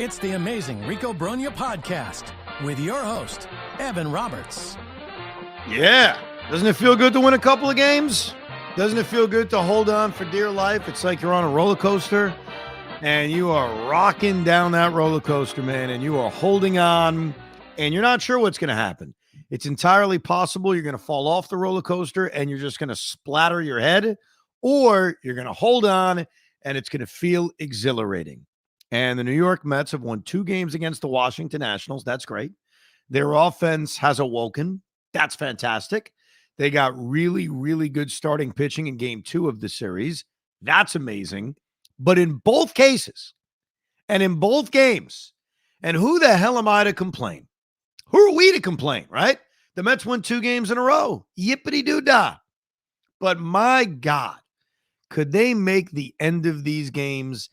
It's the amazing RIco Brogna podcast with your host, Evan Roberts. Yeah. Doesn't it feel good to win a couple of games? Doesn't it feel good to hold on for dear life? It's like you're on a roller coaster and you are rocking down that roller coaster, man, and you are holding on and you're not sure what's going to happen. It's entirely possible you're going to fall off the roller coaster and you're just going to splatter your head, or you're going to hold on and it's going to feel exhilarating. And the New York Mets have won 2 games against the Washington Nationals. That's great. Their offense has awoken. That's fantastic. They got really, really good starting pitching in game 2 of the series. That's amazing. But in both cases and in both games, and who the hell am I to complain? Who are we to complain, right? The Mets won 2 games in a row. Yippity-doo-dah. But my God, could they make the end of these games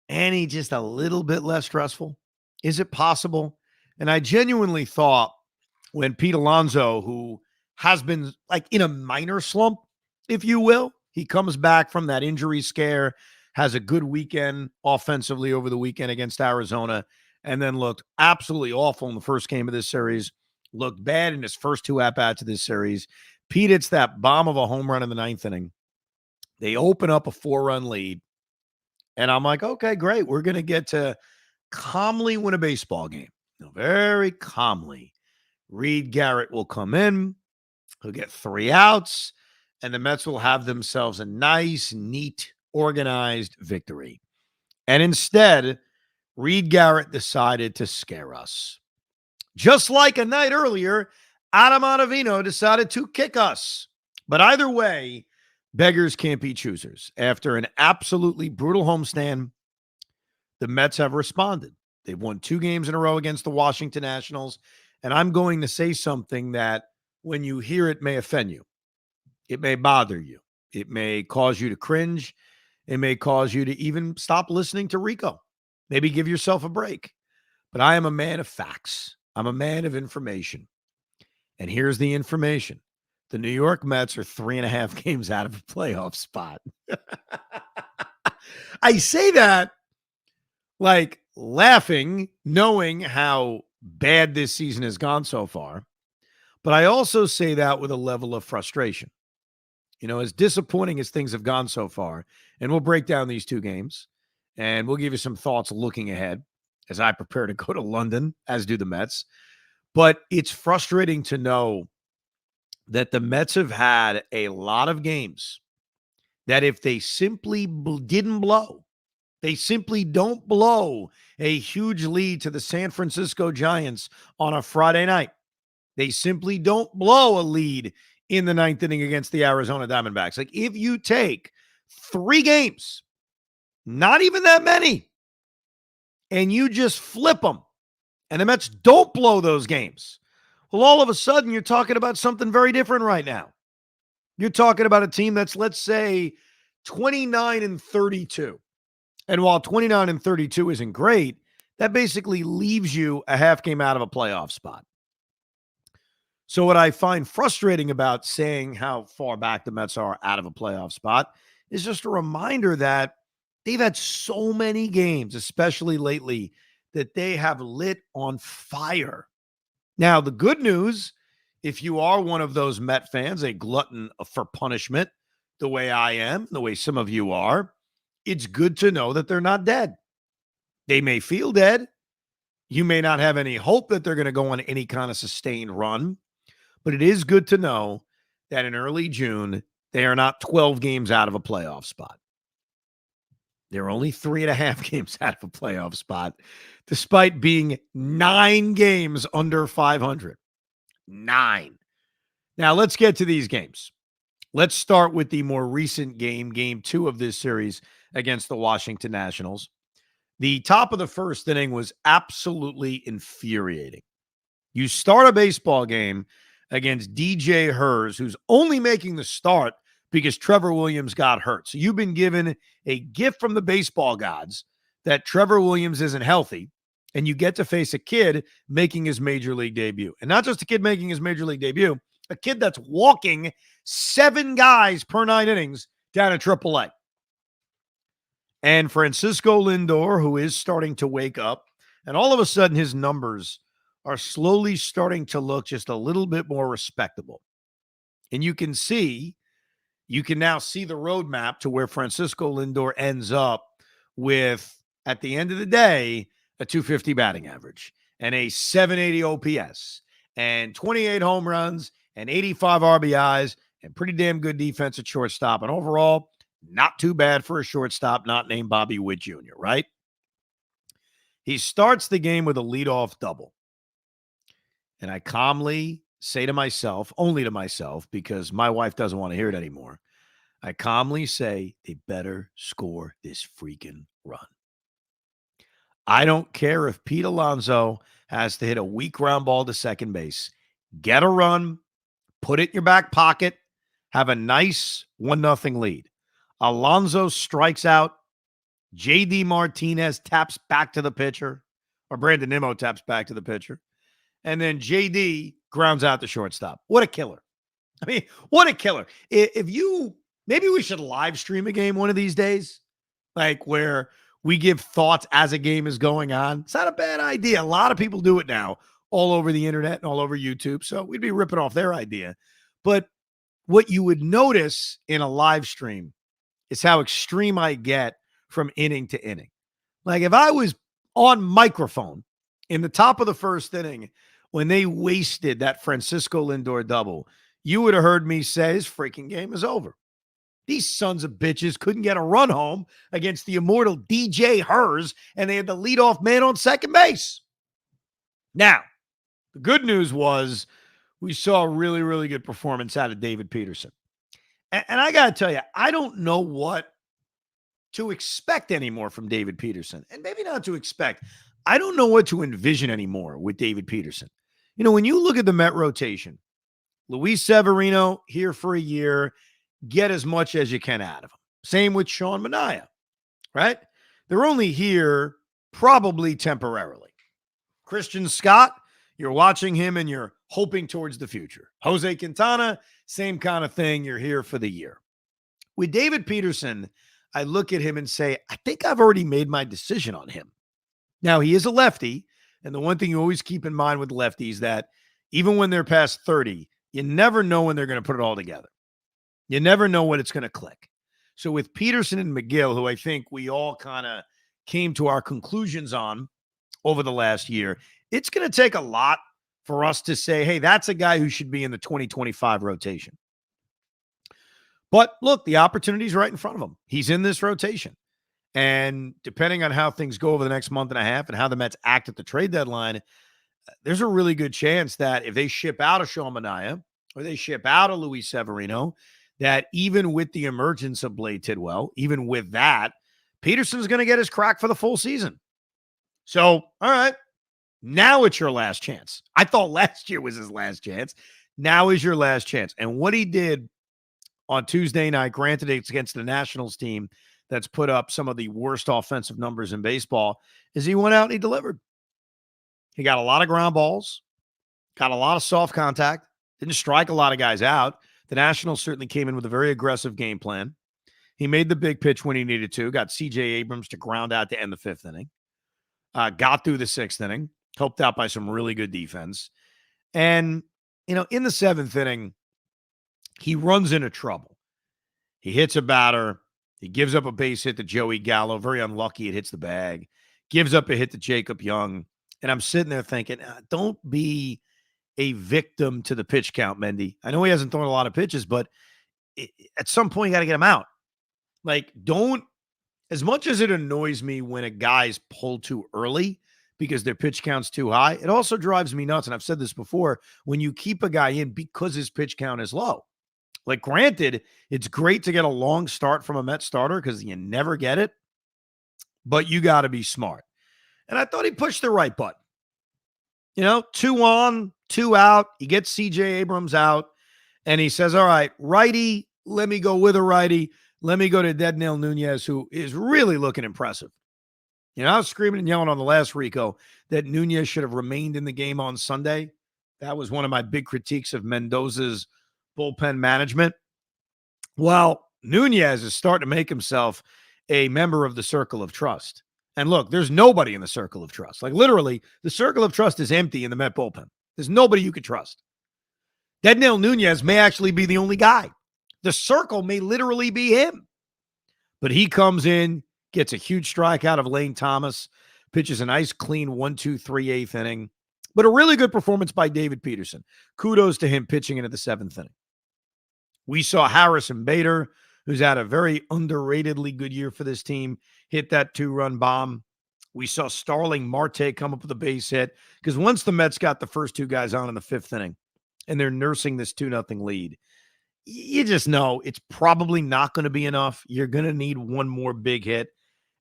any just a little bit less stressful? Is it possible? And I genuinely thought when Pete Alonso, who has been like in a minor slump, if you will, he comes back from that injury scare, has a good weekend offensively over the weekend against Arizona, and then looked absolutely awful in the first game of this series, looked bad in his first 2 at-bats of this series. Pete hits that bomb of a home run in the 9th inning. They open up a 4-run lead. And I'm like, okay, great. We're going to get to calmly win a baseball game. Very calmly. Reed Garrett will come in. He'll get 3 outs. And the Mets will have themselves a nice, neat, organized victory. And instead, Reed Garrett decided to scare us. Just like a night earlier, Adam Ottavino decided to kick us. But either way, beggars can't be choosers. After an absolutely brutal homestand, the Mets have responded. They've won 2 games in a row against the Washington Nationals. And I'm going to say something that when you hear it may offend you. It may bother you. It may cause you to cringe. It may cause you to even stop listening to RIco. Maybe give yourself a break. But I am a man of facts. I'm a man of information. And here's the information. The New York Mets are 3.5 games out of a playoff spot. I say that like laughing, knowing how bad this season has gone so far. But I also say that with a level of frustration. You know, as disappointing as things have gone so far, and we'll break down these 2 games, and we'll give you some thoughts looking ahead as I prepare to go to London, as do the Mets. But it's frustrating to know that the Mets have had a lot of games that if they simply didn't blow, they simply don't blow a huge lead to the San Francisco Giants on a Friday night. They simply don't blow a lead in the 9th inning against the Arizona Diamondbacks. Like if you take 3 games, not even that many, and you just flip them, and the Mets don't blow those games, well, all of a sudden, you're talking about something very different right now. You're talking about a team that's, let's say, 29-32. And while 29-32 isn't great, that basically leaves you a half game out of a playoff spot. So what I find frustrating about saying how far back the Mets are out of a playoff spot is just a reminder that they've had so many games, especially lately, that they have lit on fire. Now, the good news, if you are one of those Met fans, a glutton for punishment, the way I am, the way some of you are, it's good to know that they're not dead. They may feel dead. You may not have any hope that they're going to go on any kind of sustained run, but it is good to know that in early June, they are not 12 games out of a playoff spot. They're only 3.5 games out of a playoff spot, despite being 9 games under 500. 9. Now, let's get to these games. Let's start with the more recent game, game 2 of this series against the Washington Nationals. The top of the first inning was absolutely infuriating. You start a baseball game against DJ Hers, who's only making the start because Trevor Williams got hurt. So you've been given a gift from the baseball gods that Trevor Williams isn't healthy, and you get to face a kid making his major league debut. And not just a kid making his major league debut, a kid that's walking 7 guys per 9 innings down at AAA. And Francisco Lindor, who is starting to wake up, And all of a sudden, his numbers are slowly starting to look just a little bit more respectable. And you can now see the roadmap to where Francisco Lindor ends up with, at the end of the day, a 250 batting average and a 780 OPS and 28 home runs and 85 RBIs and pretty damn good defense at shortstop. And overall, not too bad for a shortstop not named Bobby Witt Jr., right? He starts the game with a leadoff double. And I calmly say to myself, only to myself, because my wife doesn't want to hear it anymore, I calmly say, they better score this freaking run. I don't care if Pete Alonso has to hit a weak ground ball to second base. Get a run, put it in your back pocket, have a nice 1-0 lead. Alonso strikes out. J.D. Martinez taps back to the pitcher, or Brandon Nimmo taps back to the pitcher. And then J.D. grounds out the shortstop. What a killer. I mean, what a killer. Maybe we should live stream a game one of these days, like where we give thoughts as a game is going on. It's not a bad idea. A lot of people do it now all over the internet and all over YouTube. So we'd be ripping off their idea. But what you would notice in a live stream is how extreme I get from inning to inning. Like if I was on microphone in the top of the first inning when they wasted that Francisco Lindor double, you would have heard me say this freaking game is over. These sons of bitches couldn't get a run home against the immortal DJ Hers, and they had the leadoff man on second base. Now, the good news was we saw a really, really good performance out of David Peterson. And I got to tell you, I don't know what to expect anymore from David Peterson. And maybe not to expect. I don't know what to envision anymore with David Peterson. You know, when you look at the Met rotation, Luis Severino here for a year, get as much as you can out of him. Same with Sean Manaea, right? They're only here probably temporarily. Christian Scott, you're watching him and you're hoping towards the future. Jose Quintana, same kind of thing. You're here for the year. With David Peterson, I look at him and say, I think I've already made my decision on him. Now, he is a lefty, and the one thing you always keep in mind with lefties that even when they're past 30, you never know when they're going to put it all together. You never know when it's going to click. So with Peterson and McGill, who I think we all kind of came to our conclusions on over the last year, it's going to take a lot for us to say, hey, that's a guy who should be in the 2025 rotation. But look, the opportunity's right in front of him. He's in this rotation. And depending on how things go over the next month and a half and how the Mets act at the trade deadline, there's a really good chance that if they ship out a Sean Manaea or they ship out a Luis Severino, that even with the emergence of Blade Tidwell, even with that, Peterson's going to get his crack for the full season. So, all right, now it's your last chance. I thought last year was his last chance. Now is your last chance. And what he did on Tuesday night, granted it's against the Nationals team that's put up some of the worst offensive numbers in baseball, is he went out and he delivered. He got a lot of ground balls, got a lot of soft contact, didn't strike a lot of guys out. The Nationals certainly came in with a very aggressive game plan. He made the big pitch when he needed to, got C.J. Abrams to ground out to end the fifth inning, got through the sixth inning, helped out by some really good defense. And, you know, in the seventh inning, he runs into trouble. He hits a batter. He gives up a base hit to Joey Gallo. Very unlucky. It hits the bag. Gives up a hit to Jacob Young. And I'm sitting there thinking, don't be a victim to the pitch count, Mendy. I know he hasn't thrown a lot of pitches, but at some point you got to get him out. Like, don't, as much as it annoys me when a guy's pulled too early because their pitch count's too high, it also drives me nuts. And I've said this before, when you keep a guy in because his pitch count is low. Like, granted, it's great to get a long start from a Met starter because you never get it, but you got to be smart. And I thought he pushed the right button. You know, 2 on, 2 out. He gets C.J. Abrams out, and he says, all right, righty, let me go with a righty. Let me go to Deadnail Nunez, who is really looking impressive. You know, I was screaming and yelling on the last RIco that Nunez should have remained in the game on Sunday. That was one of my big critiques of Mendoza's bullpen management. Well, Nunez is starting to make himself a member of the circle of trust. And look, there's nobody in the circle of trust. Like literally, the circle of trust is empty in the Met bullpen. There's nobody you could trust. Dednail Nunez may actually be the only guy. The circle may literally be him. But he comes in, gets a huge strikeout of Lane Thomas, pitches a nice clean 1-2-3 eighth inning. But a really good performance by David Peterson. Kudos to him pitching into the seventh inning. We saw Harrison Bader, who's had a very underratedly good year for this team, hit that 2-run bomb. We saw Starling Marte come up with a base hit because once the Mets got the first two guys on in the fifth inning and they're nursing this 2-0 lead, you just know it's probably not going to be enough. You're going to need one more big hit.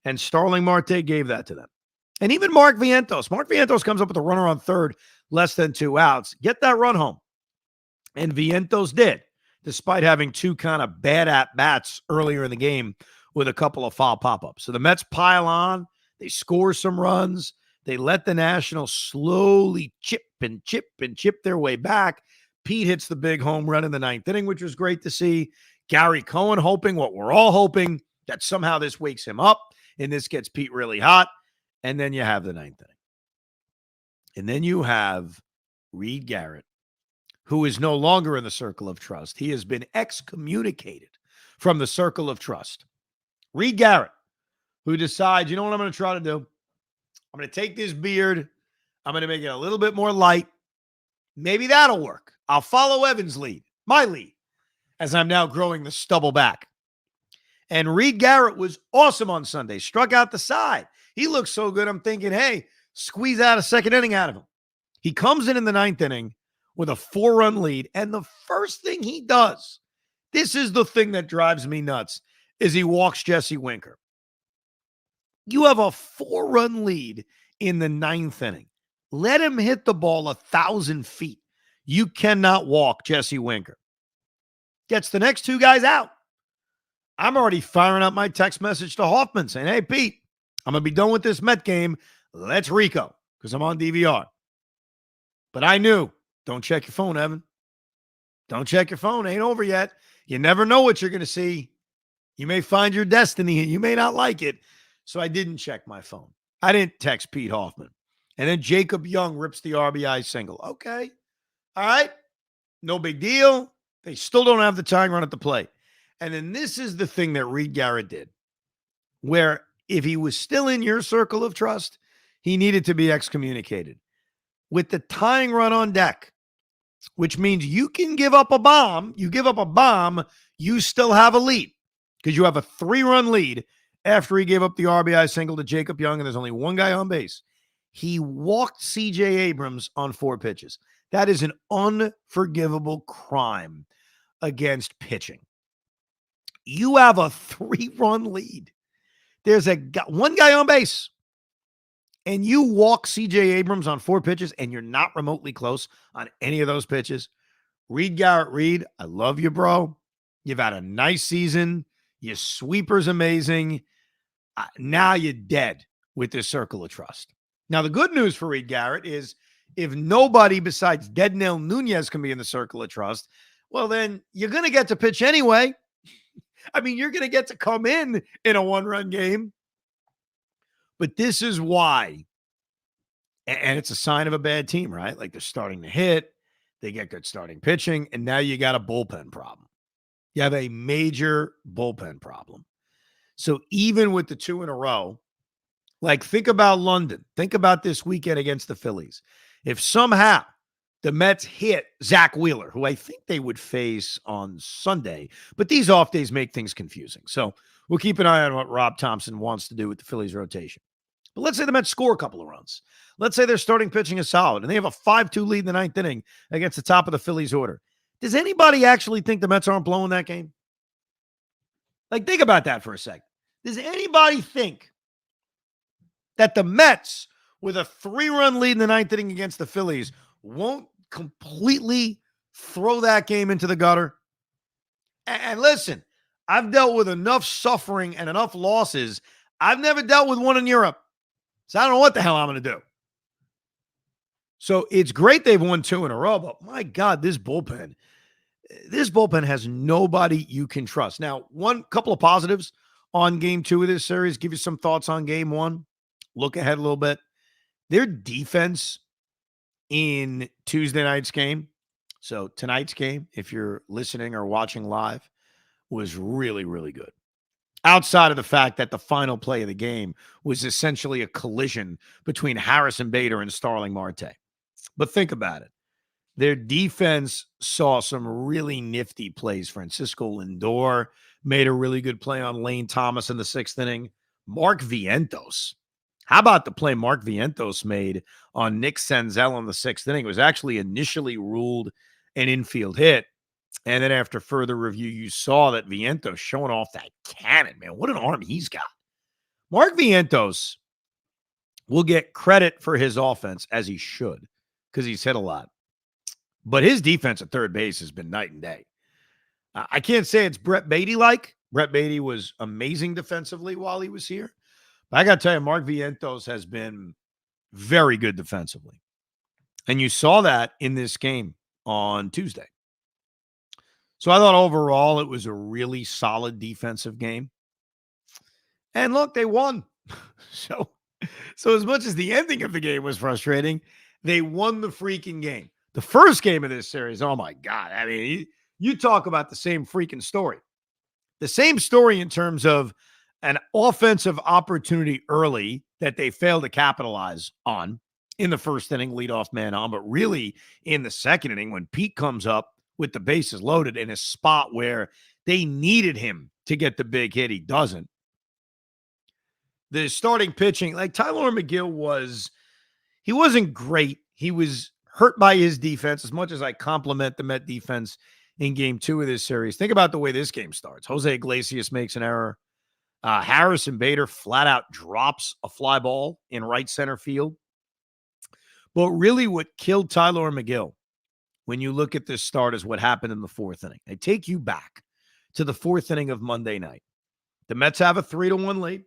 And Starling Marte gave that to them. And even Mark Vientos. Mark Vientos comes up with a runner on third, less than 2 outs. Get that run home. And Vientos did, despite having two kind of bad at-bats earlier in the game with a couple of foul pop-ups. So the Mets pile on. They score some runs. They let the Nationals slowly chip their way back. Pete hits the big home run in the ninth inning, which was great to see. Gary Cohen hoping what we're all hoping, that somehow this wakes him up and this gets Pete really hot. And then you have the ninth inning. And then you have Reed Garrett, who is no longer in the circle of trust. He has been excommunicated from the circle of trust. Reed Garrett, who decides, you know what I'm going to try to do? I'm going to take this beard. I'm going to make it a little bit more light. Maybe that'll work. I'll follow Evan's lead, my lead, as I'm now growing the stubble back. And Reed Garrett was awesome on Sunday. Struck out the side. He looks so good, I'm thinking, hey, squeeze out a second inning out of him. He comes in the ninth inning with a 4-run lead, and the first thing he does, this is the thing that drives me nuts, is he walks Jesse Winker. You have a 4-run lead in the ninth inning. Let him hit the ball 1,000 feet. You cannot walk Jesse Winker. Gets the next two guys out. I'm already firing up my text message to Hoffman saying, hey, Pete, I'm going to be done with this Met game. Let's RIco because I'm on DVR. But I knew, don't check your phone, Evan. Don't check your phone. Ain't over yet. You never know what you're going to see. You may find your destiny and you may not like it. So I didn't check my phone. I didn't text Pete Hoffman. And then Jacob Young rips the RBI single. Okay. All right. No big deal. They still don't have the tying run at the plate. And then this is the thing that Reed Garrett did, where if he was still in your circle of trust, he needed to be excommunicated. With the tying run on deck, which means you can give up a bomb. You give up a bomb, you still have a lead because you have a 3-run lead after he gave up the RBI single to Jacob Young, and there's only one guy on base. He walked C.J. Abrams on 4 pitches. That is an unforgivable crime against pitching. You have a 3-run lead. There's one guy on base, and you walk C.J. Abrams on 4 pitches, and you're not remotely close on any of those pitches. Reed Garrett, Reed, I love you, bro. You've had a nice season. Your sweeper's amazing. Now you're dead with this circle of trust. Now, the good news for Reed Garrett is if nobody besides Dednail Nunez can be in the circle of trust, well, then you're going to get to pitch anyway. I mean, you're going to get to come in a 1-run game. But this is why, and it's a sign of a bad team, right? Like they're starting to hit, they get good starting pitching, and now you got a bullpen problem. You have a major bullpen problem. So even with the 2 in a row, like think about London. Think about this weekend against the Phillies. If somehow the Mets hit Zach Wheeler, who I think they would face on Sunday, but these off days make things confusing. So we'll keep an eye on what Rob Thompson wants to do with the Phillies rotation. But let's say the Mets score a couple of runs. Let's say their starting pitching is solid, and they have a 5-2 lead in the ninth inning against the top of the Phillies order. Does anybody actually think the Mets aren't blowing that game? Like, think about that for a second. Does anybody think that the Mets, with a 3-run lead in the ninth inning against the Phillies, won't completely throw that game into the gutter? And listen, I've dealt with enough suffering and enough losses. I've never dealt with one in Europe. So I don't know what the hell I'm going to do. So it's great they've won 2 in a row, but my God, this bullpen has nobody you can trust. Now, couple of positives on game 2 of this series. Give you some thoughts on game 1. look ahead a little bit. Their defense in Tuesday night's game, so tonight's game, if you're listening or watching live, was really, really good. Outside of the fact that the final play of the game was essentially a collision between Harrison Bader and Starling Marte. But think about it. Their defense saw some really nifty plays. Francisco Lindor made a really good play on Lane Thomas in the 6th inning. Mark Vientos. How about the play Mark Vientos made on Nick Senzel in the 6th inning? It was actually initially ruled an infield hit. And then after further review, you saw that Vientos showing off that cannon, man. What an arm he's got. Mark Vientos will get credit for his offense, as he should, because he's hit a lot. But his defense at third base has been night and day. I can't say it's Brett Beatty-like. Brett Beatty was amazing defensively while he was here. But I got to tell you, Mark Vientos has been very good defensively. And you saw that in this game on Tuesday. So I thought overall it was a really solid defensive game. And look, they won. So as much as the ending of the game was frustrating, they won the freaking game. The first game of this series, oh my God. I mean, you talk about the same freaking story. The same story in terms of an offensive opportunity early that they failed to capitalize on in the first inning, leadoff man on, but really in the second inning when Pete comes up with the bases loaded in a spot where they needed him to get the big hit. He doesn't. The starting pitching, like Tyler McGill he wasn't great. He was hurt by his defense as much as I compliment the Met defense in game 2 of this series. Think about the way this game starts. Jose Iglesias makes an error. Harrison Bader flat out drops a fly ball in right center field. But really what killed Tyler McGill when you look at this start is what happened in the 4th inning. I take you back to the 4th inning of Monday night. The Mets have a 3-1 lead,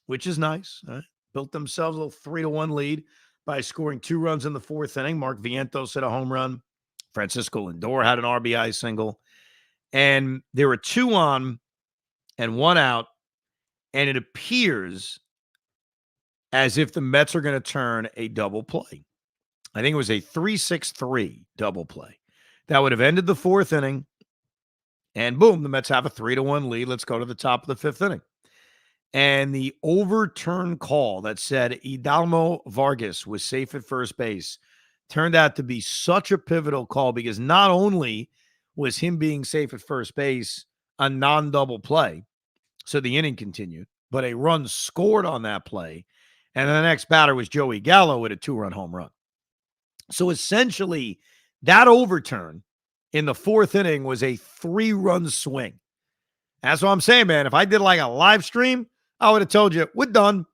which is nice. Right? Built themselves a little 3-1 lead by scoring 2 runs in the 4th inning. Mark Vientos hit a home run. Francisco Lindor had an RBI single. And there were 2 on and 1 out. And it appears as if the Mets are going to turn a double play. I think it was a 3-6-3 double play. That would have ended the 4th inning. And boom, the Mets have a 3-1 lead. Let's go to the top of the 5th inning. And the overturned call that said Hidalgo Vargas was safe at first base turned out to be such a pivotal call because not only was him being safe at first base a non-double play, so the inning continued, but a run scored on that play. And the next batter was Joey Gallo with a 2-run home run. So essentially, that overturn in the 4th inning was a 3-run swing. That's what I'm saying, man. If I did like a live stream, I would have told you, we're done.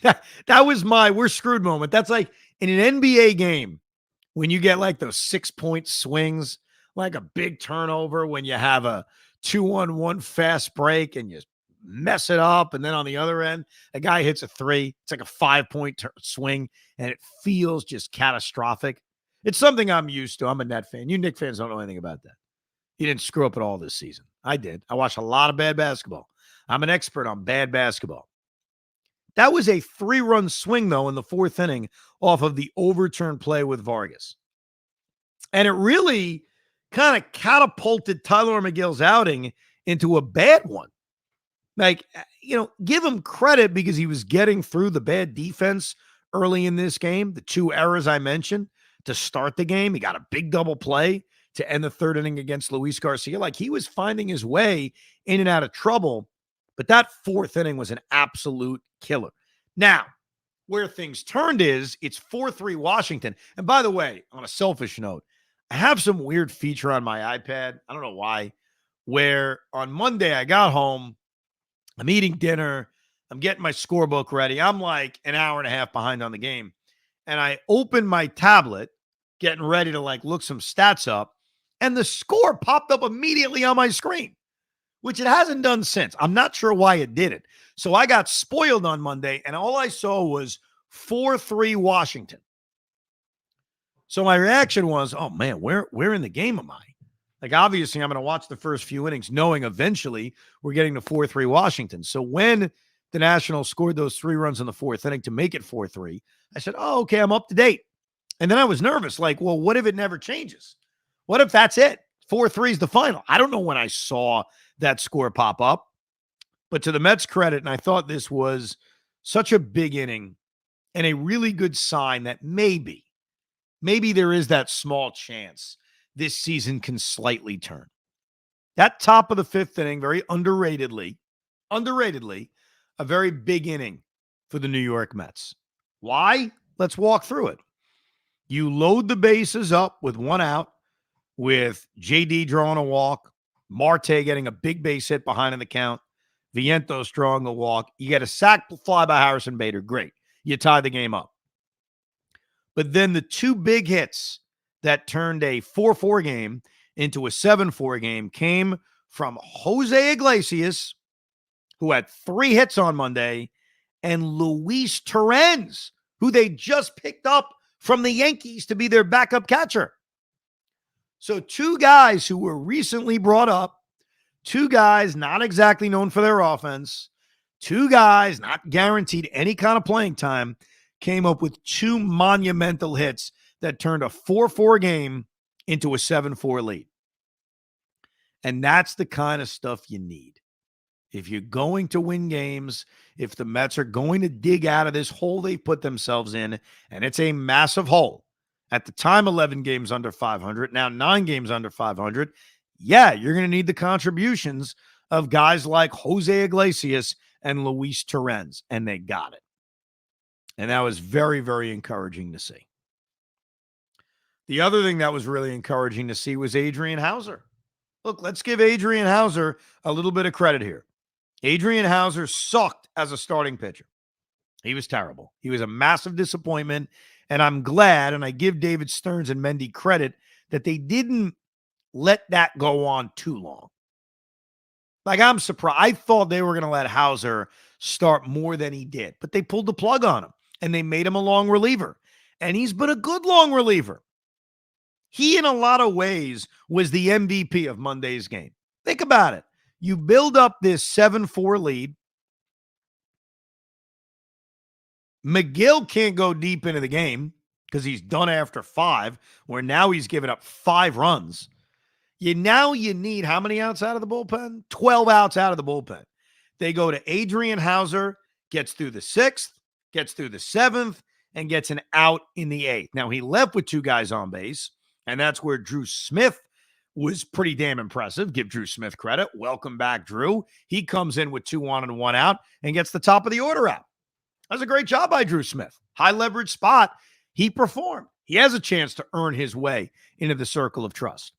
That was my we're screwed moment. That's like in an NBA game when you get like those 6-point swings, like a big turnover when you have a 2-on-1 fast break and you mess it up. And then on the other end, a guy hits a 3. It's like a 5-point swing and it feels just catastrophic. It's something I'm used to. I'm a Net fan. You Knicks fans don't know anything about that. You didn't screw up at all this season. I did. I watched a lot of bad basketball. I'm an expert on bad basketball. That was a 3-run swing, though, in the 4th inning off of the overturned play with Vargas. And it really kind of catapulted Tyler McGill's outing into a bad one. Like, give him credit because he was getting through the bad defense early in this game. The 2 errors I mentioned to start the game. He got a big double play to end the 3rd inning against Luis Garcia. Like, he was finding his way in and out of trouble. But that 4th inning was an absolute killer. Now, where things turned is it's 4-3 Washington. And by the way, on a selfish note, I have some weird feature on my iPad. I don't know why. Where on Monday I got home, I'm eating dinner, I'm getting my scorebook ready. I'm like an hour and a half behind on the game. And I open my tablet, getting ready to like look some stats up, and the score popped up immediately on my screen, which it hasn't done since. I'm not sure why it did it. So I got spoiled on Monday, and all I saw was 4-3 Washington. So my reaction was, oh, man, where in the game am I? Like, obviously, I'm going to watch the first few innings knowing eventually we're getting to 4-3 Washington. So when the Nationals scored those 3 runs in the 4th inning to make it 4-3. I said, oh, okay, I'm up to date. And then I was nervous, like, well, what if it never changes? What if that's it? 4-3 is the final. I don't know when I saw that score pop up, but to the Mets' credit, and I thought this was such a big inning and a really good sign that maybe there is that small chance this season can slightly turn. That top of the 5th inning, very underratedly, a very big inning for the New York Mets. Why? Let's walk through it. You load the bases up with 1 out, with JD drawing a walk, Marte getting a big base hit behind in the count, Vientos drawing a walk. You get a sac fly by Harrison Bader. Great. You tie the game up. But then the 2 big hits that turned a 4-4 game into a 7-4 game came from Jose Iglesias, who had 3 hits on Monday, and Luis Torrens, who they just picked up from the Yankees to be their backup catcher. So 2 guys who were recently brought up, 2 guys not exactly known for their offense, 2 guys not guaranteed any kind of playing time, came up with 2 monumental hits that turned a 4-4 game into a 7-4 lead. And that's the kind of stuff you need. If you're going to win games, if the Mets are going to dig out of this hole they put themselves in, and it's a massive hole. At the time, 11 games under 500, now 9 games under 500. Yeah, you're going to need the contributions of guys like Jose Iglesias and Luis Torrens, and they got it. And that was very, very encouraging to see. The other thing that was really encouraging to see was Adrian Hauser. Look, let's give Adrian Hauser a little bit of credit here. Adrian Hauser sucked as a starting pitcher. He was terrible. He was a massive disappointment, and I'm glad, and I give David Stearns and Mendy credit, that they didn't let that go on too long. Like, I'm surprised. I thought they were going to let Hauser start more than he did, but they pulled the plug on him, and they made him a long reliever, and he's been a good long reliever. He, in a lot of ways, was the MVP of Monday's game. Think about it. You build up this 7-4 lead. McGill can't go deep into the game because he's done after 5, where now he's given up 5 runs. You need how many outs out of the bullpen? 12 outs out of the bullpen. They go to Adrian Hauser, gets through the 6th, gets through the 7th, and gets an out in the 8th. Now, he left with 2 guys on base, and that's where Drew Smith was pretty damn impressive. Give Drew Smith credit. Welcome back, Drew. He comes in with 2 on and 1 out and gets the top of the order out. That was a great job by Drew Smith. High leverage spot. He performed. He has a chance to earn his way into the circle of trust.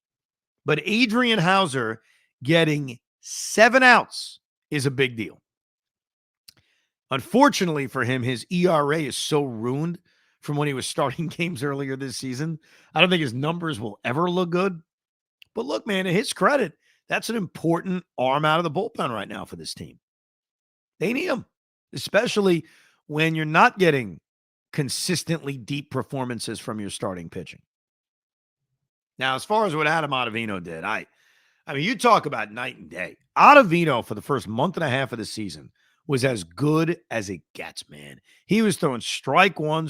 But Adrian Hauser getting 7 outs is a big deal. Unfortunately for him, his ERA is so ruined from when he was starting games earlier this season. I don't think his numbers will ever look good. But look, man, to his credit, that's an important arm out of the bullpen right now for this team. They need him, especially when you're not getting consistently deep performances from your starting pitching. Now, as far as what Adam Ottavino did, I mean, you talk about night and day. Ottavino, for the first month and a half of the season, was as good as it gets, man. He was throwing strike one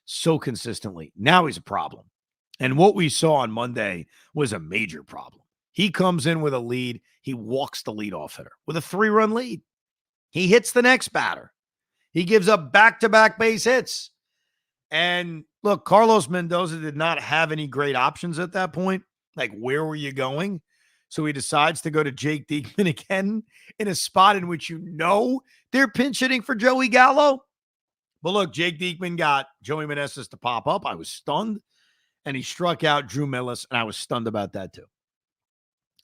so consistently. Now he's a problem. And what we saw on Monday was a major problem. He comes in with a lead. He walks the leadoff hitter with a 3-run lead. He hits the next batter. He gives up back-to-back base hits. And look, Carlos Mendoza did not have any great options at that point. Like, where were you going? So he decides to go to Jake Diekman again in a spot in which they're pinch hitting for Joey Gallo. But look, Jake Diekman got Joey Meneses to pop up. I was stunned. And he struck out Drew Millis, and I was stunned about that too.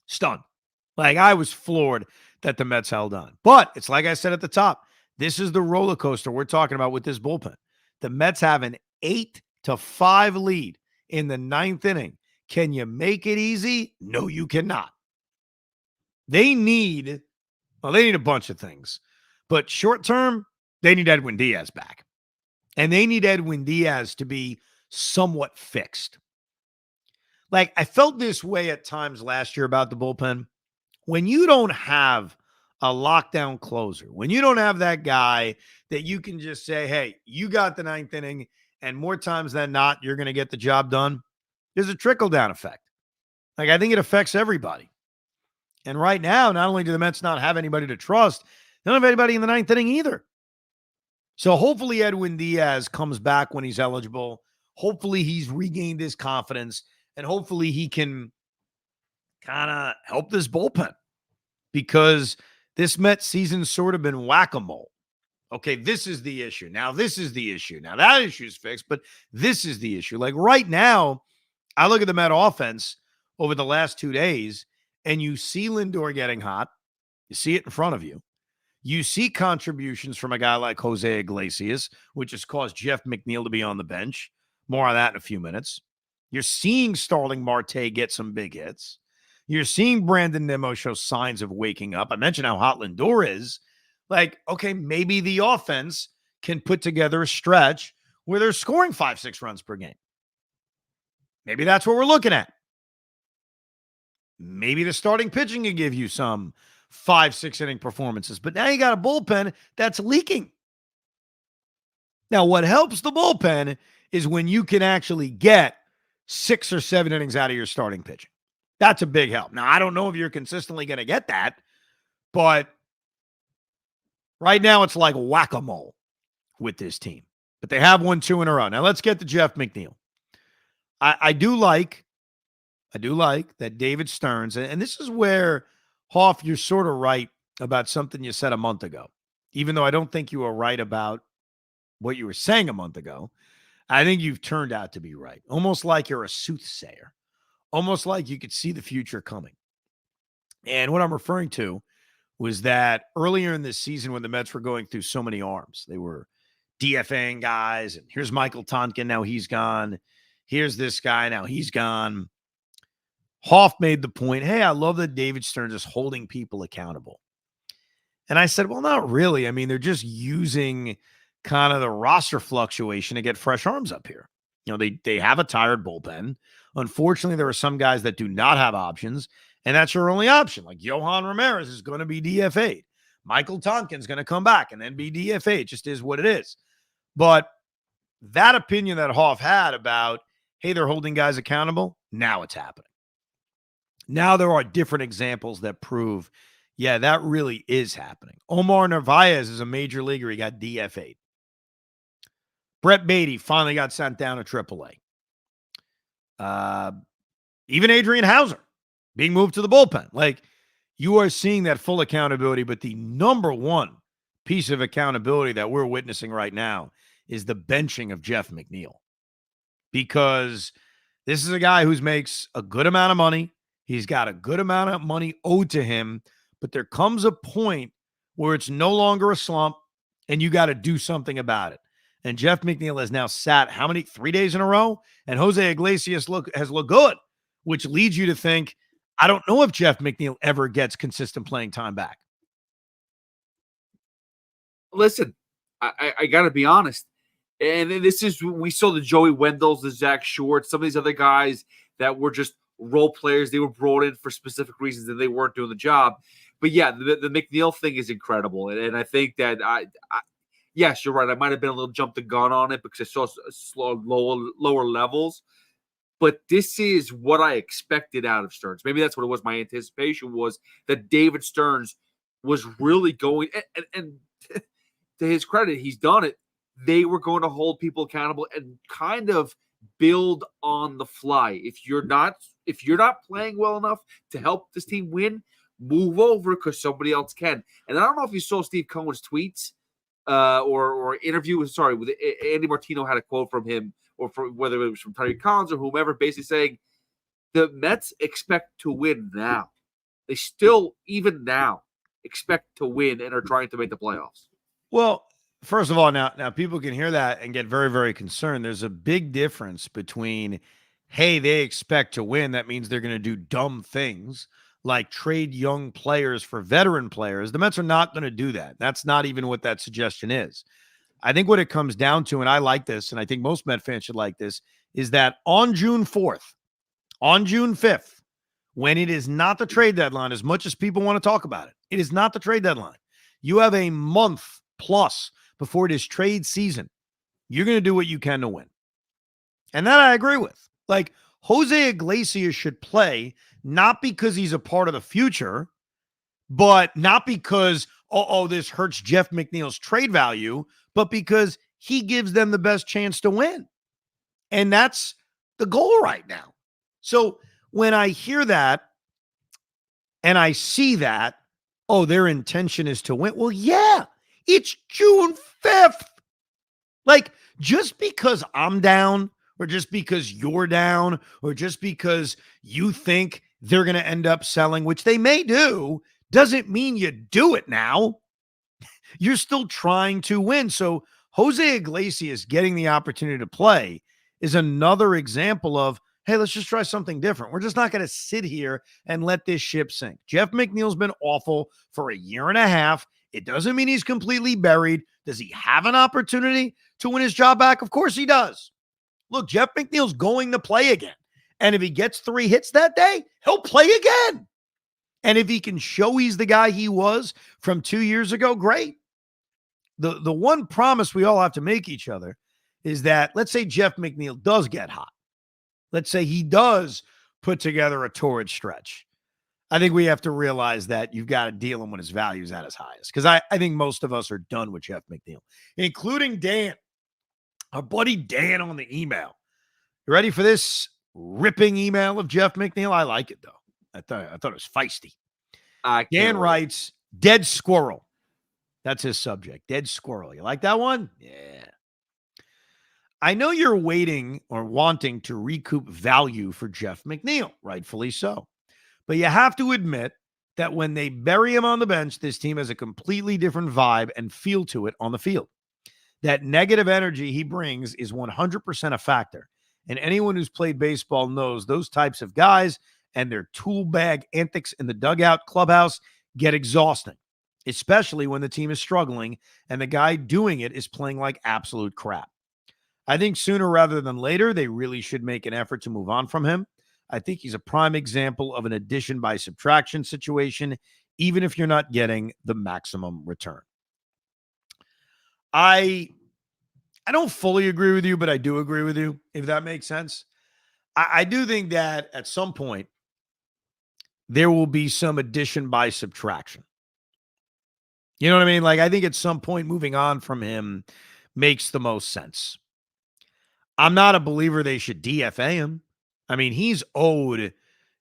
Stunned. Like, I was floored that the Mets held on. But it's like I said at the top, this is the roller coaster we're talking about with this bullpen. The Mets have an 8-5 lead in the 9th inning. Can you make it easy? No, you cannot. They need a bunch of things. But short term, they need Edwin Diaz back. And they need Edwin Diaz to be somewhat fixed. Like, I felt this way at times last year about the bullpen. When you don't have a lockdown closer, when you don't have that guy that you can just say, hey, you got the ninth inning, and more times than not, you're going to get the job done, there's a trickle-down effect. Like, I think it affects everybody. And right now, not only do the Mets not have anybody to trust, they don't have anybody in the ninth inning either. So hopefully Edwin Diaz comes back when he's eligible. Hopefully he's regained his confidence, and hopefully he can kind of help this bullpen, because this Mets season's sort of been whack-a-mole. Okay, this is the issue. Now this is the issue. Now that issue's fixed, but this is the issue. Like right now, I look at the Met offense over the last 2 days, and you see Lindor getting hot. You see it in front of you. You see contributions from a guy like Jose Iglesias, which has caused Jeff McNeil to be on the bench. More on that in a few minutes. You're seeing Starling Marte get some big hits. You're seeing Brandon Nimmo show signs of waking up. I mentioned how hot Lindor is. Like, okay, maybe the offense can put together a stretch where they're scoring 5-6 runs per game. Maybe that's what we're looking at. Maybe the starting pitching can give you some 5-6 inning performances, but now you got a bullpen that's leaking. Now, what helps the bullpen is when you can actually get 6 or 7 innings out of your starting pitching. That's a big help. Now, I don't know if you're consistently going to get that, but right now it's like whack-a-mole with this team. But they have won 2 in a row. Now, let's get to Jeff McNeil. I do like that David Stearns, and this is where, Hoff, you're sort of right about something you said a month ago, even though I don't think you were right about what you were saying a month ago. I think you've turned out to be right, almost like you're a soothsayer, almost like you could see the future coming. And what I'm referring to was that earlier in this season when the Mets were going through so many arms, they were DFAing guys, and here's Michael Tonkin, now he's gone. Here's this guy, now he's gone. Hoff made the point, hey, I love that David Stearns is holding people accountable. And I said, well, not really. I mean, they're just using kind of the roster fluctuation to get fresh arms up here. You know, they have a tired bullpen. Unfortunately, there are some guys that do not have options, and that's your only option. Like Yohan Ramirez is going to be DFA'd. Michael Tonkin's going to come back and then be DFA'd. It just is what it is. But that opinion that Hoff had about, hey, they're holding guys accountable, now it's happening. Now there are different examples that prove, yeah, that really is happening. Omar Narvaez is a major leaguer. He got DFA'd. Brett Beatty finally got sent down to AAA. Even Adrian Hauser being moved to the bullpen. Like, you are seeing that full accountability, but the number one piece of accountability that we're witnessing right now is the benching of Jeff McNeil. Because this is a guy who makes a good amount of money. He's got a good amount of money owed to him, but there comes a point where it's no longer a slump and you got to do something about it. And Jeff McNeil has now sat 3 days in a row? And Jose Iglesias has looked good, which leads you to think, I don't know if Jeff McNeil ever gets consistent playing time back. Listen, I got to be honest. And this is, we saw the Joey Wendells, the Zach Short, some of these other guys that were just role players. They were brought in for specific reasons and they weren't doing the job. But yeah, the McNeil thing is incredible. And I think that yes, you're right. I might have been a little jump the gun on it because I saw lower levels. But this is what I expected out of Stearns. Maybe that's what it was. My anticipation was that David Stearns was really going, and to his credit, he's done it. They were going to hold people accountable and kind of build on the fly. If you're not playing well enough to help this team win, move over because somebody else can. And I don't know if you saw Steve Cohen's tweets or interview. Sorry, with Andy Martino had a quote from him, or from whether it was from Terry Collins or whomever, basically saying the Mets expect to win now. They still, even now, expect to win and are trying to make the playoffs. Well, first of all, now people can hear that and get very, very concerned. There's a big difference between, hey, they expect to win. That means they're going to do dumb things like trade young players for veteran players. The Mets are not going to do that. That's not even what that suggestion is. I think what it comes down to, and I like this, and I think most Met fans should like this, is that on June 4th, on June 5th, when it is not the trade deadline, as much as people want to talk about it, it is not the trade deadline. You have a month plus before it is trade season. You're going to do what you can to win. And that I agree with. Like, Jose Iglesias should play not because he's a part of the future, but not because, this hurts Jeff McNeil's trade value, but because he gives them the best chance to win. And that's the goal right now. So when I hear that and I see that, their intention is to win. Well, yeah, it's June 5th. Like, just because I'm down, or just because you're down, or just because you think they're going to end up selling, which they may do, doesn't mean you do it now. You're still trying to win. So Jose Iglesias getting the opportunity to play is another example of, hey, let's just try something different. We're just not going to sit here and let this ship sink. Jeff McNeil's been awful for a year and a half. It doesn't mean he's completely buried. Does he have an opportunity to win his job back? Of course he does. Look, Jeff McNeil's going to play again. And if he gets 3 hits that day, he'll play again. And if he can show he's the guy he was from 2 years ago, great. The one promise we all have to make each other is that, let's say Jeff McNeil does get hot. Let's say he does put together a torrid stretch. I think we have to realize that you've got to deal him when his value is at his highest. Because I think most of us are done with Jeff McNeil, including Dan. Our buddy Dan on the email. You ready for this ripping email of Jeff McNeil? I like it, though. I thought it was feisty. Dan writes, dead squirrel. That's his subject. Dead squirrel. You like that one? Yeah. I know you're waiting or wanting to recoup value for Jeff McNeil, rightfully so. But you have to admit that when they bury him on the bench, this team has a completely different vibe and feel to it on the field. That negative energy he brings is 100% a factor. And anyone who's played baseball knows those types of guys and their tool bag antics in the dugout clubhouse get exhausting, especially when the team is struggling and the guy doing it is playing like absolute crap. I think sooner rather than later, they really should make an effort to move on from him. I think he's a prime example of an addition by subtraction situation, even if you're not getting the maximum return. I don't fully agree with you, but I do agree with you, if that makes sense. I do think that at some point, there will be some addition by subtraction. You know what I mean? Like, I think at some point, moving on from him makes the most sense. I'm not a believer they should DFA him. I mean, he's owed,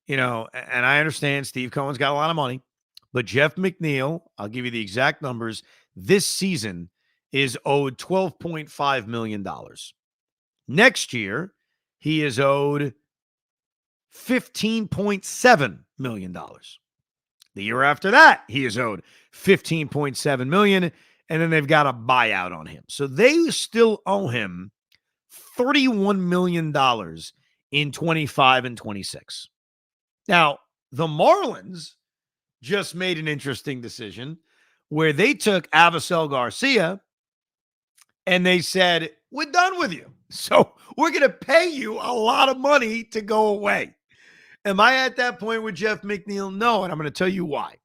and I understand Steve Cohen's got a lot of money, but Jeff McNeil, I'll give you the exact numbers, this season is owed $12.5 million. Next year, he is owed $15.7 million. The year after that, he is owed $15.7 million, and then they've got a buyout on him. So they still owe him $31 million in 25 and 26. Now, the Marlins just made an interesting decision where they took Avisel Garcia and they said, we're done with you. So we're going to pay you a lot of money to go away. Am I at that point with Jeff McNeil? No, and I'm going to tell you why.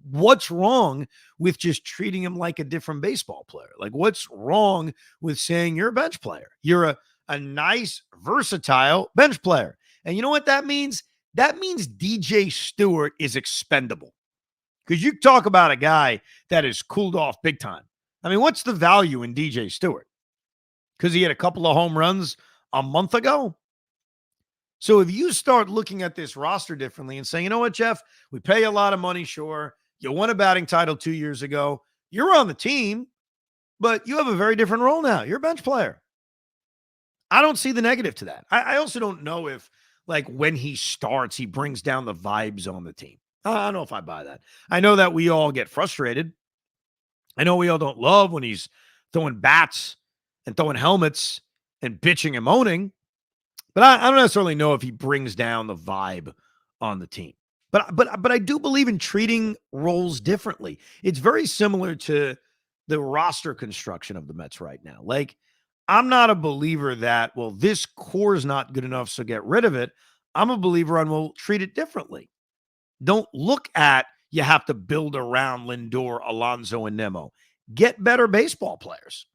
What's wrong with just treating him like a different baseball player? Like, what's wrong with saying you're a bench player? You're a nice, versatile bench player. And you know what that means? That means DJ Stewart is expendable. Because you talk about a guy that is cooled off big time. I mean, what's the value in DJ Stewart? Because he had a couple of home runs a month ago? So if you start looking at this roster differently and saying, you know what, Jeff, we pay a lot of money, sure. You won a batting title 2 years ago. You're on the team, but you have a very different role now. You're a bench player. I don't see the negative to that. I also don't know if, like, when he starts, he brings down the vibes on the team. I don't know if I buy that. I know that we all get frustrated. I know we all don't love when he's throwing bats and throwing helmets and bitching and moaning. But I don't necessarily know if he brings down the vibe on the team. But I do believe in treating roles differently. It's very similar to the roster construction of the Mets right now. Like, I'm not a believer that, well, this core is not good enough, so get rid of it. I'm a believer on we'll treat it differently. Don't look at you have to build around Lindor, Alonso, and Nimmo. Get better baseball players,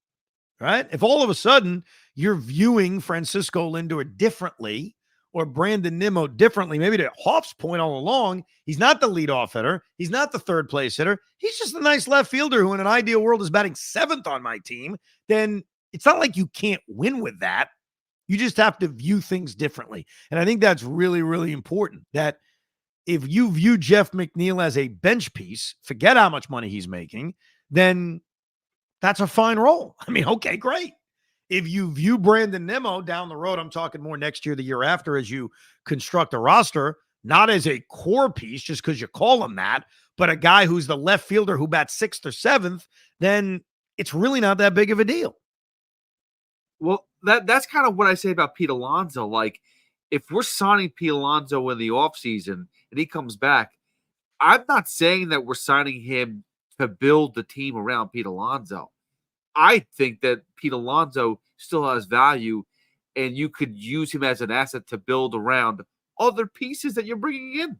right? If all of a sudden you're viewing Francisco Lindor differently or Brandon Nimmo differently, maybe to Hoff's point all along, he's not the leadoff hitter. He's not the third place hitter. He's just a nice left fielder who in an ideal world is batting 7th on my team. Then it's not like you can't win with that. You just have to view things differently. And I think that's really, really important that if you view Jeff McNeil as a bench piece, forget how much money he's making, then that's a fine role. I mean, okay, great. If you view Brandon Nimmo down the road, I'm talking more next year, the year after, as you construct a roster, not as a core piece just because you call him that, but a guy who's the left fielder who bats 6th or 7th, then it's really not that big of a deal. Well, that's kind of what I say about Pete Alonso. Like, if we're signing Pete Alonso in the offseason and he comes back, I'm not saying that we're signing him to build the team around Pete Alonso. I think that Pete Alonso still has value, and you could use him as an asset to build around other pieces that you're bringing in.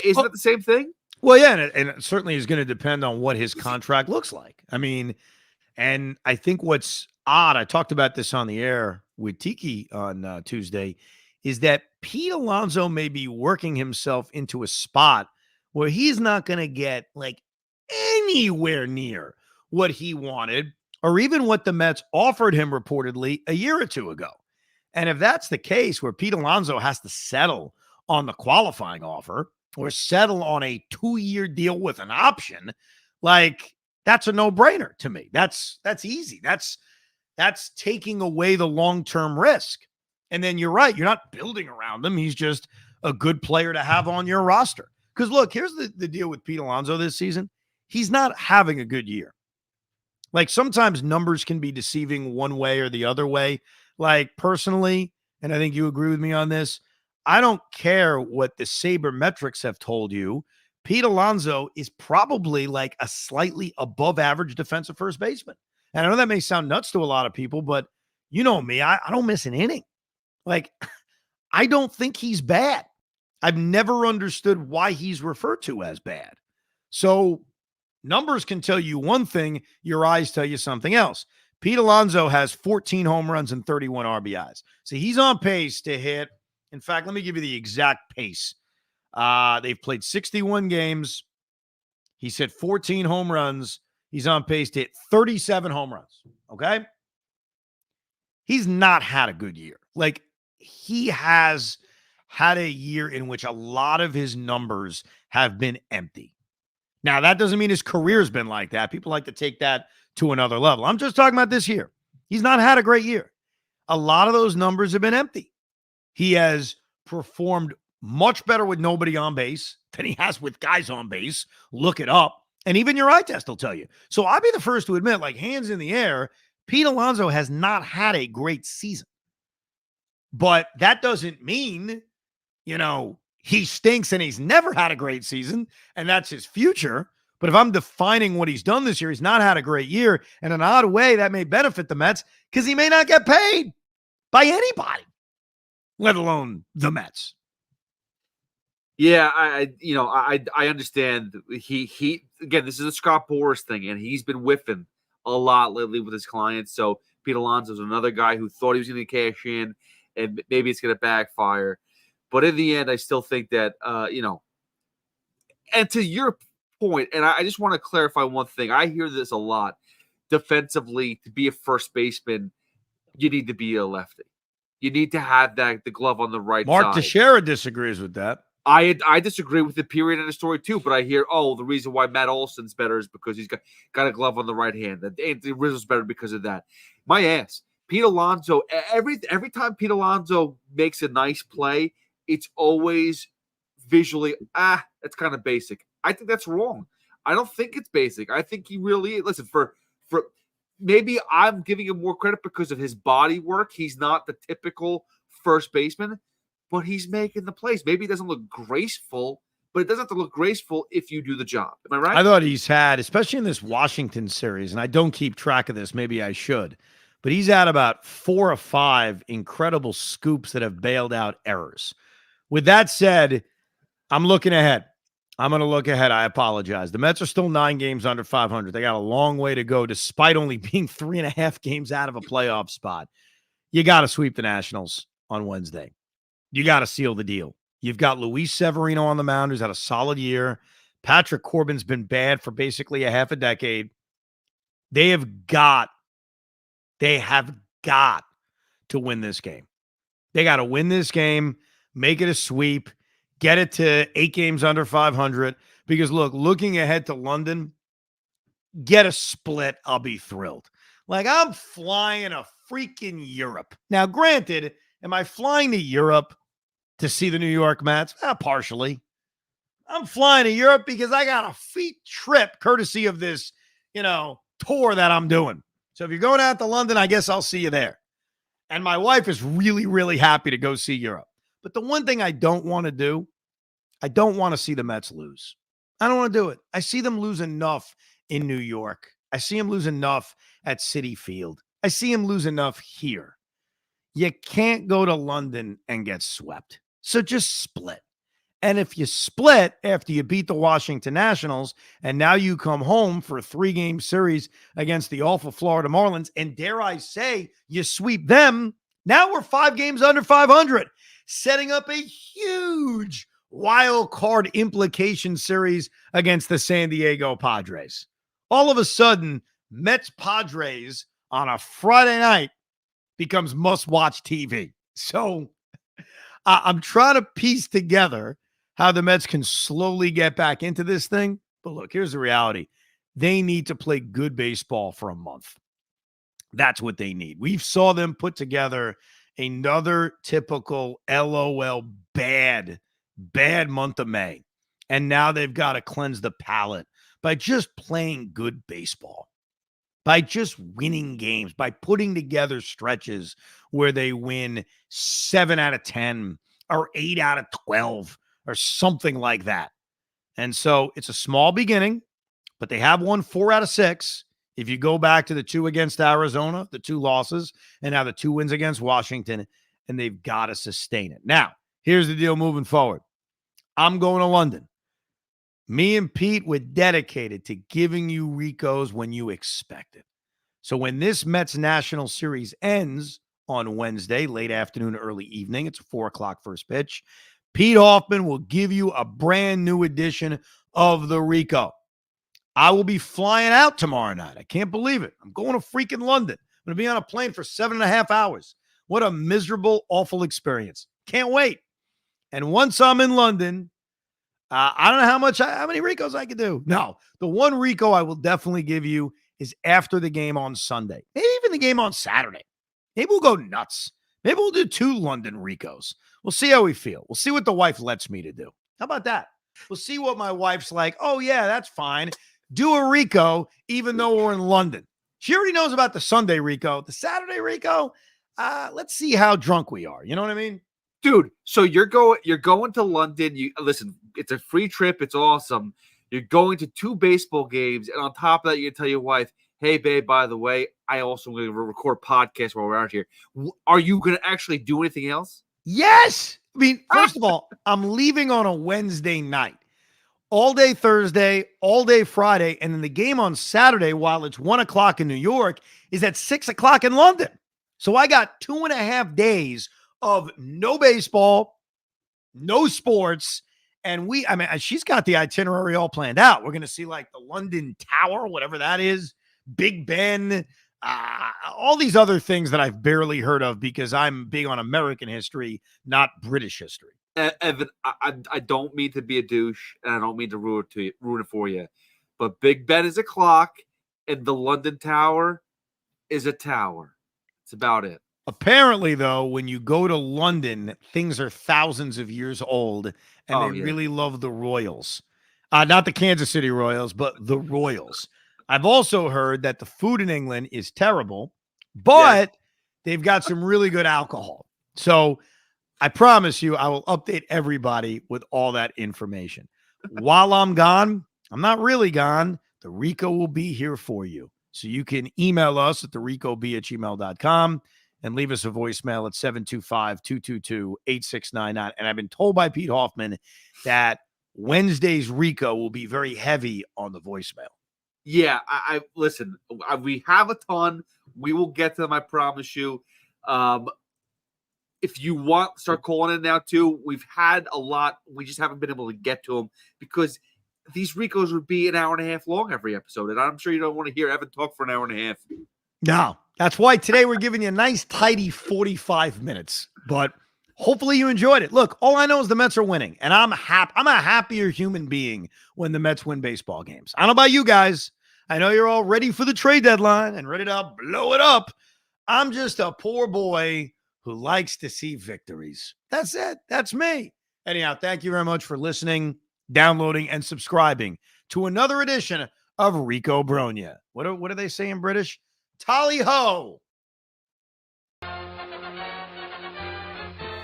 Isn't that the same thing? Well, yeah, and it certainly is going to depend on what his contract looks like. I mean, and I think what's odd, I talked about this on the air with Tiki on Tuesday, is that Pete Alonso may be working himself into a spot where he's not going to get like anywhere near what he wanted or even what the Mets offered him reportedly a year or two ago. And if that's the case where Pete Alonso has to settle on the qualifying offer or settle on a 2-year deal with an option, like that's a no-brainer to me. That's easy. That's taking away the long-term risk. And then you're right. You're not building around him. He's just a good player to have on your roster. Because look, here's the deal with Pete Alonso this season. He's not having a good year. Like sometimes numbers can be deceiving one way or the other way. Like personally, and I think you agree with me on this, I don't care what the sabermetrics have told you. Pete Alonso is probably like a slightly above average defensive first baseman. And I know that may sound nuts to a lot of people, but you know me, I don't miss an inning. Like, I don't think he's bad. I've never understood why he's referred to as bad. So numbers can tell you one thing, your eyes tell you something else. Pete Alonso has 14 home runs and 31 RBIs. So he's on pace to hit. In fact, let me give you the exact pace. They've played 61 games. He's hit 14 home runs. He's on pace to hit 37 home runs. Okay? He's not had a good year. Like, he has had a year in which a lot of his numbers have been empty. Now, that doesn't mean his career's been like that. People like to take that to another level. I'm just talking about this year. He's not had a great year. A lot of those numbers have been empty. He has performed much better with nobody on base than he has with guys on base. Look it up. And even your eye test will tell you. So I'll be the first to admit, like hands in the air, Pete Alonso has not had a great season. But that doesn't mean, he stinks and he's never had a great season, and that's his future. But if I'm defining what he's done this year, he's not had a great year. And in an odd way, that may benefit the Mets because he may not get paid by anybody, let alone the Mets. Yeah, I understand. He again, this is a Scott Boras thing, and he's been whiffing a lot lately with his clients. So Pete Alonso's another guy who thought he was going to cash in, and maybe it's going to backfire. But in the end, I still think that, and to your point, and I just want to clarify one thing. I hear this a lot. Defensively, to be a first baseman, you need to be a lefty. You need to have the glove on the right side. Mark Teixeira disagrees with that. I disagree with the period in the story too, but I hear, the reason why Matt Olson's better is because he's got a glove on the right hand. That Anthony Rizzo's better because of that. My ass. Pete Alonso, every time Pete Alonso makes a nice play, it's always visually, that's kind of basic. I think that's wrong. I don't think it's basic. I think he really, listen, for maybe I'm giving him more credit because of his body work. He's not the typical first baseman, but he's making the plays. Maybe it doesn't look graceful, but it doesn't have to look graceful if you do the job. Am I right? I thought he's had, especially in this Washington series, and I don't keep track of this, maybe I should, but he's had about 4 or 5 incredible scoops that have bailed out errors. With that said, I'm looking ahead. I'm going to look ahead. I apologize. The Mets are still 9 games under 500. They got a long way to go despite only being 3.5 games out of a playoff spot. You got to sweep the Nationals on Wednesday. You got to seal the deal. You've got Luis Severino on the mound, who's had a solid year. Patrick Corbin's been bad for basically a half a decade. They have got to win this game. They got to win this game, make it a sweep, get it to 8 games under 500. Because, look, looking ahead to London, get a split, I'll be thrilled. Like, I'm flying to freaking Europe. Now, granted, am I flying to Europe to see the New York Mets? Partially. I'm flying to Europe because I got a free trip courtesy of this, tour that I'm doing. So if you're going out to London, I guess I'll see you there. And my wife is really, really happy to go see Europe. But the one thing I don't want to do, I don't want to see the Mets lose. I don't want to do it. I see them lose enough in New York. I see them lose enough at Citi Field. I see them lose enough here. You can't go to London and get swept. So just split. And if you split after you beat the Washington Nationals, and now you come home for a 3-game series against the awful Florida Marlins, and dare I say, you sweep them, now we're 5 games under 500, setting up a huge wild card implication series against the San Diego Padres. All of a sudden, Mets-Padres on a Friday night becomes must-watch TV. So I'm trying to piece together how the Mets can slowly get back into this thing. But look, here's the reality. They need to play good baseball for a month. That's what they need. We saw them put together another typical LOL bad month of May. And now they've got to cleanse the palate by just playing good baseball, by just winning games, by putting together stretches where they win 7 out of 10 or 8 out of 12 or something like that. And so it's a small beginning, but they have won 4 out of 6. If you go back to the 2 against Arizona, the 2 losses, and now the 2 wins against Washington, and they've got to sustain it. Now, here's the deal moving forward. I'm going to London. Me and Pete were dedicated to giving you RICOs when you expect it. So when this Mets National Series ends on Wednesday, late afternoon, early evening, it's a 4 o'clock first pitch, Pete Hoffman will give you a brand new edition of the RICO. I will be flying out tomorrow night. I can't believe it. I'm going to freaking London. I'm going to be on a plane for 7.5 hours. What a miserable, awful experience. Can't wait. And once I'm in London, I don't know how many RICOs I can do. No, the one RICO I will definitely give you is after the game on Sunday. Maybe even the game on Saturday. Maybe we'll go nuts. Maybe we'll do 2 London RICOs. We'll see how we feel. We'll see what the wife lets me to do. How about that? We'll see what my wife's like. Oh, yeah, that's fine. Do a RICO even though we're in London. She already knows about the Sunday RICO. The Saturday RICO, let's see how drunk we are. You know what I mean? Dude, so you're going to London. You listen, it's a free trip. It's awesome. You're going to 2 baseball games, and on top of that, you can tell your wife, hey, babe, by the way, I also going to record podcasts while we're out here. Are you going to actually do anything else? Yes. I mean, first of all, I'm leaving on a Wednesday night. All day Thursday, all day Friday, and then the game on Saturday, while it's 1 o'clock in New York, is at 6 o'clock in London. So I got 2.5 days of no baseball, no sports, and she's got the itinerary all planned out. We're going to see like the London Tower, whatever that is, Big Ben, all these other things that I've barely heard of because I'm big on American history, not British history. Evan, I don't mean to be a douche, and I don't mean to ruin it for you, but Big Ben is a clock, and the London Tower is a tower. That's about it. Apparently, though, when you go to London, things are thousands of years old, and they really love the Royals. Not the Kansas City Royals, but the Royals. I've also heard that the food in England is terrible, but they've got some really good alcohol. So I promise you, I will update everybody with all that information. While I'm gone, I'm not really gone. The RICO will be here for you. So you can email us at thericob@gmail.com and leave us a voicemail at 725-222-8699. And I've been told by Pete Hoffman that Wednesday's RIco will be very heavy on the voicemail. Yeah, I listen, we have a ton. We will get to them, I promise you. If you want, start calling in now too. We've had a lot. We just haven't been able to get to them because these RICOs would be an hour and a half long every episode. And I'm sure you don't want to hear Evan talk for an hour and a half. No, that's why today we're giving you a nice, tidy 45 minutes. But hopefully you enjoyed it. Look, all I know is the Mets are winning. And I'm a happier human being when the Mets win baseball games. I don't know about you guys. I know you're all ready for the trade deadline and ready to blow it up. I'm just a poor boy who likes to see victories. That's it. That's me. Anyhow, thank you very much for listening, downloading, and subscribing to another edition of RIco Brogna. What do they say in British? Tally ho!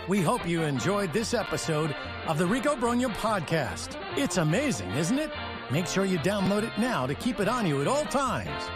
We hope you enjoyed this episode of the RIco Brogna podcast. It's amazing, isn't it? Make sure you download it now to keep it on you at all times.